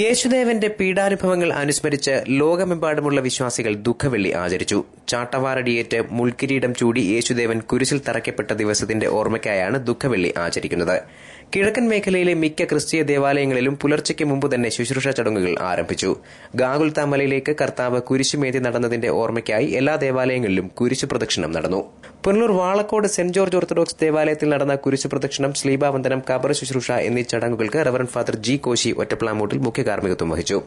യേശുദേവന്റെ പീഡാനുഭവങ്ങൾ അനുസ്മരിച്ച് ലോകമെമ്പാടുമുള്ള വിശ്വാസികൾ ദുഃഖവെള്ളി ആചരിച്ചു. ചാട്ടവാറടിയേറ്റ് മുൾക്കിരീടം ചൂടി യേശുദേവൻ കുരിശിൽ തറയ്ക്കപ്പെട്ട ദിവസത്തിന്റെ ഓർമ്മയ്ക്കായാണ് ദുഃഖവെള്ളി ആചരിക്കുന്നത്. കിഴക്കൻ മേഖലയിലെ മിക്ക ക്രിസ്തീയ ദേവാലയങ്ങളിലും പുലർച്ചയ്ക്ക് മുമ്പ് തന്നെ ശുശ്രൂഷ ചടങ്ങുകൾ ആരംഭിച്ചു. ഗാഗുൽത്ത മലയിലേക്ക് കർത്താവ് കുരിശുമേന്തി നടന്നതിന്റെ ഓർമ്മയ്ക്കായി എല്ലാ ദേവാലയങ്ങളിലും കുരിശു പ്രദക്ഷിണം നടന്നു. Punalur Valakkode saint George orthodox ദേവാലയത്തിൽ നടന്ന കുരിശു പ്രദക്ഷിണം, സ്ലീബാവന്ദനം, ഖബർ ശുശ്രൂഷ എന്നീ ചടങ്ങുകൾക്ക് റവറന്റ് ഫാദർ ജി കോശി ഒറ്റപ്ലാമൂട്ടിൽ മുഖ്യ കാർമ്മികത്വം വഹിച്ചു.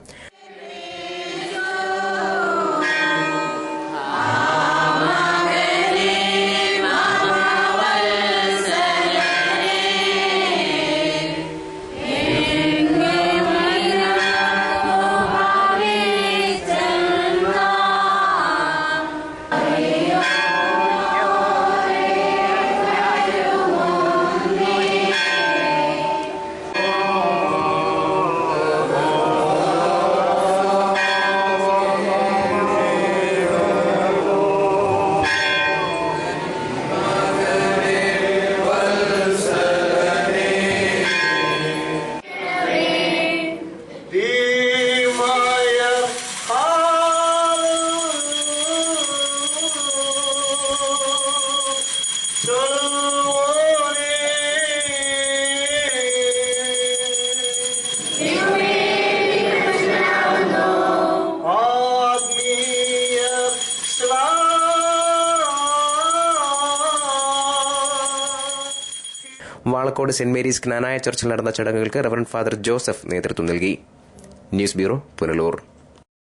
വാളക്കോട് സെന്റ് മേരീസ് ജ്ഞാനായ ചർച്ചിൽ നടന്ന ചടങ്ങുകൾക്ക് റവറന്റ് ഫാദർ ജോസഫ് നേതൃത്വം നൽകി. News bureau, Punalur.